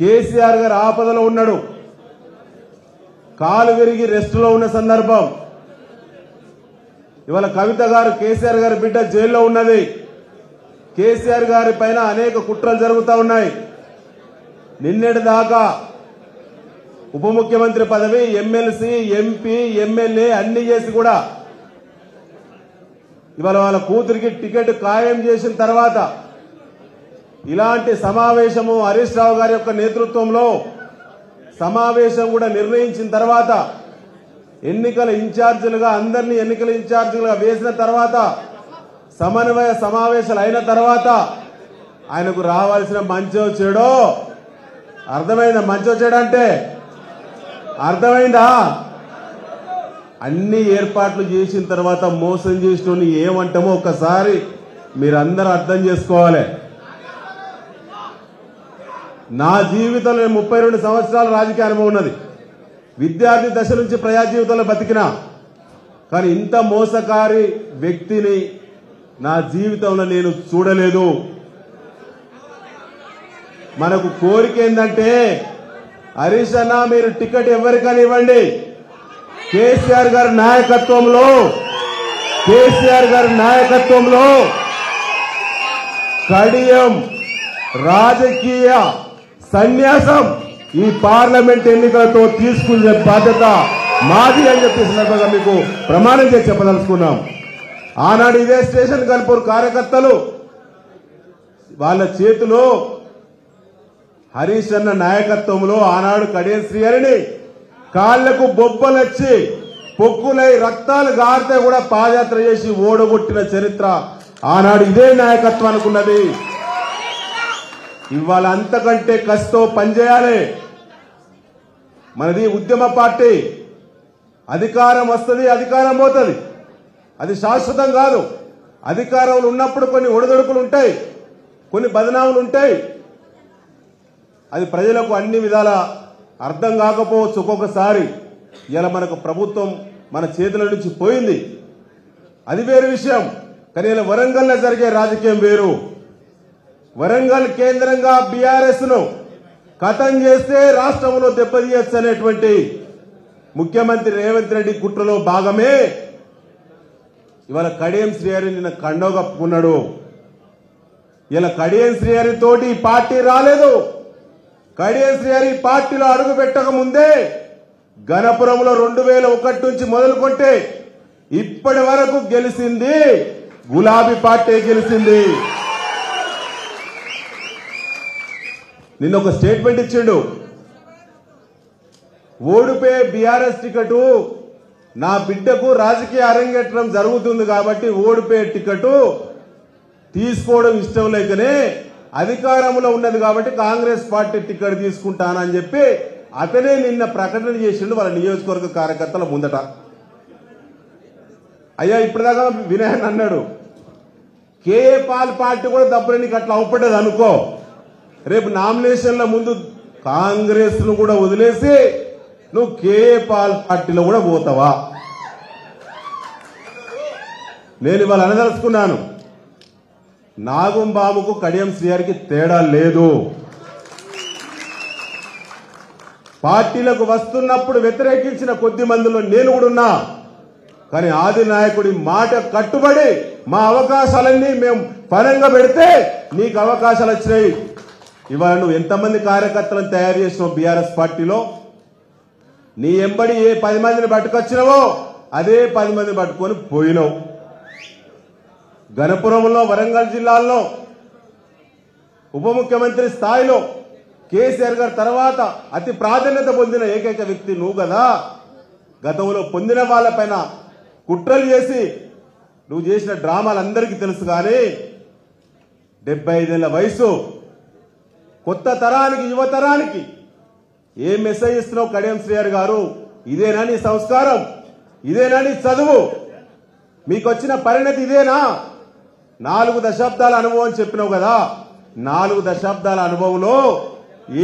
కేసీఆర్ గారు ఆపదలో ఉన్నాడు, కాలు విరిగి రెస్టులో ఉన్న సందర్భం. ఇవాళ కవిత గారు కేసీఆర్ గారి బిడ్డ జైల్లో ఉన్నది. కేసీఆర్ గారి పైన అనేక కుట్రలు జరుగుతూ ఉన్నాయి. నిన్నటి దాకా ఉప ముఖ్యమంత్రి పదవి, ఎమ్మెల్సీ, ఎంపీ, ఎమ్మెల్యే అన్ని చేసి కూడా ఇవాళ వాళ్ళ కూతురికి టికెట్ ఖాయం చేసిన తర్వాత ఇలాంటి సమావేశము హరీష్ రావు గారి యొక్క నేతృత్వంలో సమావేశం కూడా నిర్ణయించిన తర్వాత ఎన్నికల ఇన్ఛార్జీలుగా అందరినీ ఎన్నికల ఇన్ఛార్జీలుగా వేసిన తర్వాత సమన్వయ సమావేశాలు అయిన తర్వాత ఆయనకు రావాల్సిన మంచో చెడో అర్థమైందా? మంచో చెడో అంటే అర్థమైందా? అన్ని ఏర్పాట్లు చేసిన తర్వాత మోసం చేసిన ఏమంటామో ఒక్కసారి మీరందరూ అర్థం చేసుకోవాలి. నా జీవితంలో 32 సంవత్సరాల రాజకీయ అనుభవం ఉన్నది. విద్యార్థి దశ నుంచి ప్రజా జీవితంలో బతికినా, కానీ ఇంత మోసకారి వ్యక్తిని నా జీవితంలో నేను చూడలేదు. మనకు కోరిక ఏంటంటే, హరీష్ అన్న మీరు టికెట్ ఎవరికైనా ఇవ్వండి, కేసీఆర్ గారి నాయకత్వంలో కడియం రాజకీయ సన్యాసం ఈ పార్లమెంట్ ఎన్నికలతో తీసుకునే బాధ్యత మాది అని చెప్పి సందర్భంగా మీకు ప్రమాణం చేసి చెప్పదలుచుకున్నాం. ఆనాడు ఇదే స్టేషన్ కన్పూర్ కార్యకర్తలు వాళ్ళ చేతిలో హరీష్ అన్న నాయకత్వంలో ఆనాడు కడియం శ్రీహరిని కాళ్లకు బొబ్బలొచ్చి పొక్కులై రక్తాలు గారితే కూడా పాదయాత్ర చేసి ఓడగొట్టిన చరిత్ర ఆనాడు ఇదే నాయకత్వం అనుకున్నది. ఇవాళ అంతకంటే కసితో పనిచేయాలి. మనది ఉద్యమ పార్టీ. అధికారం వస్తుంది, అధికారం పోతుంది, అది శాశ్వతం కాదు. అధికారంలో ఉన్నప్పుడు కొన్ని ఒడిదొడుకులు ఉంటాయి, కొన్ని బదనాములు ఉంటాయి. అది ప్రజలకు అన్ని విధాల అర్థం కాకపోవచ్చు ఒక్కొక్కసారి. ఇలా మనకు ప్రభుత్వం మన చేతుల నుంచి పోయింది, అది వేరు విషయం. కానీ ఇలా వరంగల్లో జరిగే రాజకీయం వేరు. వరంగల్ కేంద్రంగా బీఆర్ఎస్ ను ఖతం చేస్తే రాష్ట్రంలో దెబ్బతీయచ్చు అనేటువంటి ముఖ్యమంత్రి రేవంత్ రెడ్డి కుట్రలో భాగమే ఇవాళ కడియం శ్రీహరి నిన్న కండో కప్పుకున్నాడు. ఇలా కడియం శ్రీహరి తోటి పార్టీ రాలేదు. కడియం శ్రీహరి పార్టీలో అడుగు పెట్టక ముందే గణపురంలో 2001 నుంచి మొదలుకొంటే ఇప్పటి వరకు గెలిచింది గులాబీ పార్టీ గెలిచింది. నిన్న ఒక స్టేట్మెంట్ ఇచ్చిండు, ఓడిపోయే బీఆర్ఎస్ టికెట్ నా బిడ్డకు రాజకీయ అరంగేట్రం జరుగుతుంది కాబట్టి ఓడిపోయే టికెట్ తీసుకోవడం ఇష్టం లేకనే అధికారంలో ఉన్నది కాబట్టి కాంగ్రెస్ పార్టీ టికెట్ తీసుకుంటానని చెప్పి అతనే నిన్న ప్రకటన చేసిండు వాళ్ళ నియోజకవర్గ కార్యకర్తల ముందట. అయ్యా ఇప్పటిదాకా వినయన్ అన్నాడు, కేఏ పాల్ పార్టీ కూడా దబ్బున నీకు అట్లా అవపడ్డది అనుకో, రేపు నామినేషన్ల ముందు కాంగ్రెస్ ను కూడా వదిలేసి నువ్వు కేఏ పాల్ పార్టీలో కూడా పోతావా? నేను ఇవాళ అనదలుచుకున్నాను, నాగుంబాముకు కడియం శ్రీహరికి తేడా లేదు. పార్టీలకు వస్తున్నప్పుడు వ్యతిరేకించిన కొద్ది మందిలో నేను కూడా ఉన్నా. కానీ ఆది నాయకుడి మాట కట్టుబడి మా అవకాశాలన్నీ మేము పరంగా పెడితే నీకు అవకాశాలు వచ్చినాయి. ఇవాళ నువ్వు ఎంతమంది కార్యకర్తలను తయారు చేసినావు బీఆర్ఎస్ పార్టీలో? నీ ఎంబడి ఏ 10 మందిని పట్టుకొచ్చినావో అదే 10 మందిని పట్టుకొని పోయినావు. గణపురంలో వరంగల్ జిల్లాలో ఉప ముఖ్యమంత్రి స్థాయిలో కేసీఆర్ గారి తర్వాత అతి ప్రాధాన్యత పొందిన ఏకైక వ్యక్తి నువ్వు కదా. గతంలో పొందిన వాళ్ళపైన కుట్రలు చేసి నువ్వు చేసిన డ్రామాలు అందరికీ తెలుసు. కానీ 75 ఏళ్ల వయసు, కొత్త తరానికి యువతరానికి ఏ మెసేజ్ ఇస్తున్నావు కడియం శ్రీహరి గారు? ఇదేనా నీ సంస్కారం? ఇదేనా నీ చదువు? మీకు వచ్చిన పరిణతి ఇదేనా? 4 దశాబ్దాల అనుభవం చెప్పినావు కదా. 4 దశాబ్దాల అనుభవంలో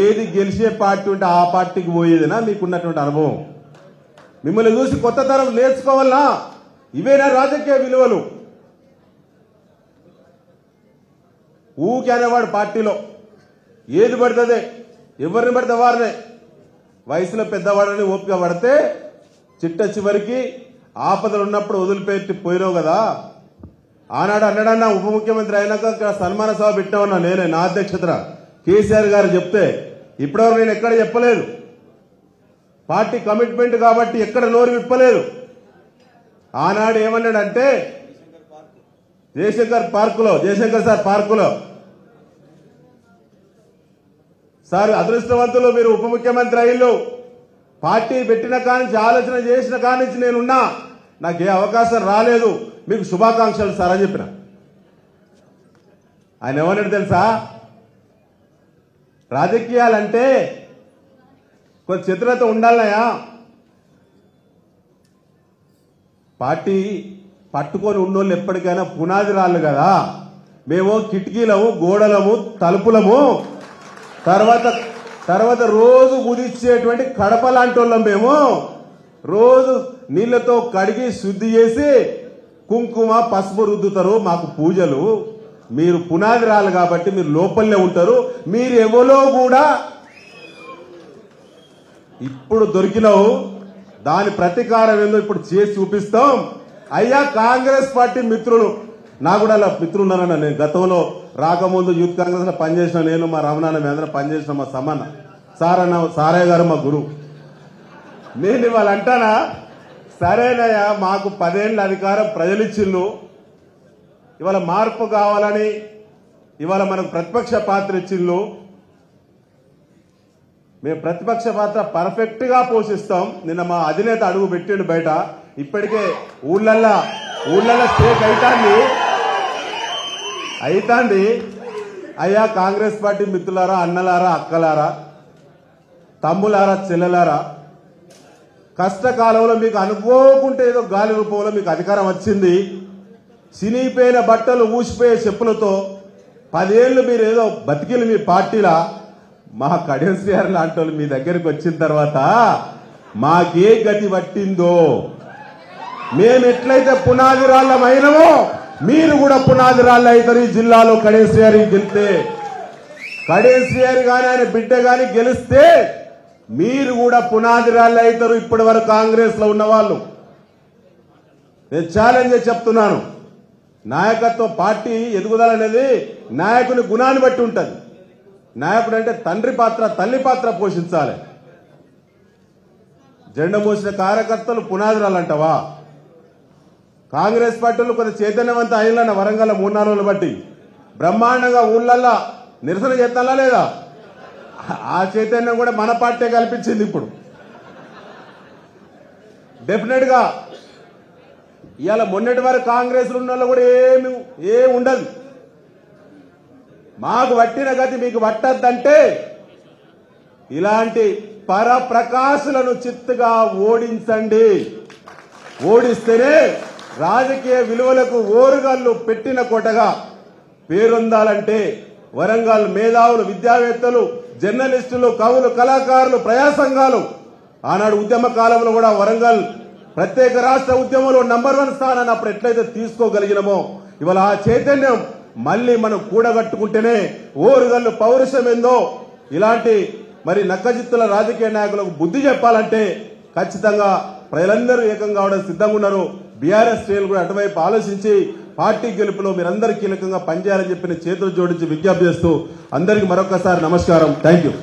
ఏది గెలిచే పార్టీ ఉంటే ఆ పార్టీకి పోయేదినా మీకున్నటువంటి అనుభవం? మిమ్మల్ని చూసి కొత్త తరం నేర్చుకోవాలనా? ఇవేనా రాజకీయ విలువలు? ఊకే అనేవాడు పార్టీలో ఏది పడుతుంది. ఎవరిని పడితే వారినే వయసులో పెద్దవాడని ఓపిక పడితే చిట్ట చివరికి ఆపదలు ఉన్నప్పుడు వదిలిపెట్టి పోయినావు కదా. ఆనాడు అన్నాడన్నా ఉప ముఖ్యమంత్రి అయినాక సన్మాన సభ పెట్టామన్నా నేనే నా అధ్యక్షతన కేసీఆర్ గారు చెప్తే ఇప్పటివరకు నేను ఎక్కడ చెప్పలేదు. పార్టీ కమిట్మెంట్ కాబట్టి ఎక్కడ నోరు విప్పలేదు. ఆనాడు ఏమన్నాడంటే జయశంకర్ సార్ పార్కులో సార్ అదృష్టవంతులు మీరు ఉప ముఖ్యమంత్రి అయ్యిళ్ళు, పార్టీ పెట్టిన కానించి ఆలోచన చేసిన కానించి నేనున్నా, నాకు ఏ అవకాశం రాలేదు, మీకు శుభాకాంక్షలు సార్ అని చెప్పిన. ఆయన ఏమన్నాడు తెలుసా, రాజకీయాలంటే కొంచెం చతురత ఉండాలయా, పార్టీ పట్టుకొని ఉన్నోళ్ళు ఎప్పటికైనా పునాది రాళ్ళు కదా, మేము కిటికీలము గోడలము తలుపులము తర్వాత రోజు ఉదిచ్చేటువంటి కడప లాంటి వాళ్ళం. మేము రోజు నీళ్లతో కడిగి శుద్ధి చేసి కుంకుమ పసుపు రుద్దుతారు, మాకు పూజలు. మీరు పునాది రాళ్ళు కాబట్టి మీరు లోపలనే ఉంటారు. మీరు ఎవరో కూడా ఇప్పుడు దొరికినావు, దాని ప్రతీకారం ఏందో ఇప్పుడు చేసి చూపిస్తాం. అయ్యా కాంగ్రెస్ పార్టీ మిత్రులు, నాకు కూడా అలా మిత్రులు ఉన్నారన్న. నేను గతంలో రాకముందు యూత్ కాంగ్రెస్ లో పనిచేసిన, నేను మా రమణాన్న మీ అందరం పనిచేసిన మా సమాన సారయ్య గారు మా గురువు. నేను ఇవాళ అంటానా, సరేనయ్యా మాకు 10 ఏళ్ల అధికారం ప్రజలు ఇచ్చిళ్ళు, ఇవాళ మార్పు కావాలని ఇవాళ మనకు ప్రతిపక్ష పాత్ర ఇచ్చిళ్ళు, మేము ప్రతిపక్ష పాత్ర పర్ఫెక్ట్ గా పోషిస్తాం. నిన్న మా అధినేత అడుగు పెట్టిండు బయట, ఇప్పటికే ఊళ్ళల్లో స్టేక్ అయితాంది. అయ్యా కాంగ్రెస్ పార్టీ మిత్రులారా, అన్నలారా, అక్కలారా, తమ్ములారా, చెల్లెలారా, కష్టకాలంలో మీకు అనుకోకుంటే ఏదో గాలి రూపంలో మీకు అధికారం వచ్చింది. చినిగిపోయిన బట్టలు ఊసిపోయే చెప్పులతో 10 ఏళ్లు మీరు ఏదో బతికిలు మీ పార్టీలా. మా కడియం శ్రీహరి లాంటి వాళ్ళు మీ దగ్గరికి వచ్చిన తర్వాత మాకే గతి పట్టిందో, మేము ఎట్లయితే పునాది రాళ్ళమైనమో మీరు కూడా పునాది రాళ్ళు అవుతారు. ఈ జిల్లాలో కడియం శ్రీహరి గెలిస్తే, కడియం శ్రీహరి గాని ఆయన బిడ్డ గాని గెలిస్తే మీరు కూడా పునాది రాళ్ళు అవుతారు. ఇప్పటి వరకు కాంగ్రెస్ లో ఉన్న వాళ్ళు, నేను ఛాలెంజ్ చెప్తున్నాను. నాయకత్వం పార్టీ ఎదుగుదల అనేది నాయకుని గుణాన్ని బట్టి ఉంటుంది. నాయకుడు అంటే తండ్రి పాత్ర తల్లి పాత్ర పోషించాలి. జెండా మోసిన కార్యకర్తలు పునాది రాళ్ళంటావా? కాంగ్రెస్ పార్టీలు కొంత చైతన్యవంతం అయిన వరంగల్ 3-4 రోజులు బట్టి బ్రహ్మాండంగా ఊళ్ళల్లా నిరసన చేస్తాలా లేదా? ఆ చైతన్యం కూడా మన పార్టీ కల్పించింది. ఇప్పుడు డెఫినెట్ గా ఇవాళ మొన్నటి వరకు కాంగ్రెస్ ఉన్న వాళ్ళు కూడా ఏమి ఉండదు. మాకు పట్టిన గతి మీకు పట్టద్దంటే ఇలాంటి పరప్రకాశులను చిత్తుగా ఓడించండి. ఓడిస్తేనే రాజకీయ విలువలకు ఓరుగల్లు పెట్టిన కోటగా పేరొందాలంటే వరంగల్ మేధావులు, విద్యావేత్తలు, జర్నలిస్టులు, కవులు, కళాకారులు, ప్రజా సంఘాలు ఆనాడు ఉద్యమ కాలంలో కూడా వరంగల్ ప్రత్యేక రాష్ట్ర ఉద్యమంలో నంబర్ 1 స్థానాన్ని అప్పుడు ఎట్లయితే తీసుకోగలిగినామో ఇవాళ ఆ చైతన్యం మళ్లీ మనం కూడగట్టుకుంటేనే ఓరుగల్లు పౌరుషం ఏందో ఇలాంటి మరి నక్కజిత్తుల రాజకీయ నాయకులకు బుద్ధి చెప్పాలంటే ఖచ్చితంగా ప్రజలందరూ ఏకం కావడం సిద్ధంగా ఉన్నారు. బీఆర్ఎస్ శ్రేణులు కూడా అటువైపు ఆలోచించి పార్టీ గెలుపులో మీరందరూ కీలకంగా పనిచేయాలని చెప్పి చేతులు జోడించి విజ్ఞప్తి చేస్తూ అందరికీ మరొకసారి నమస్కారం. Thank you.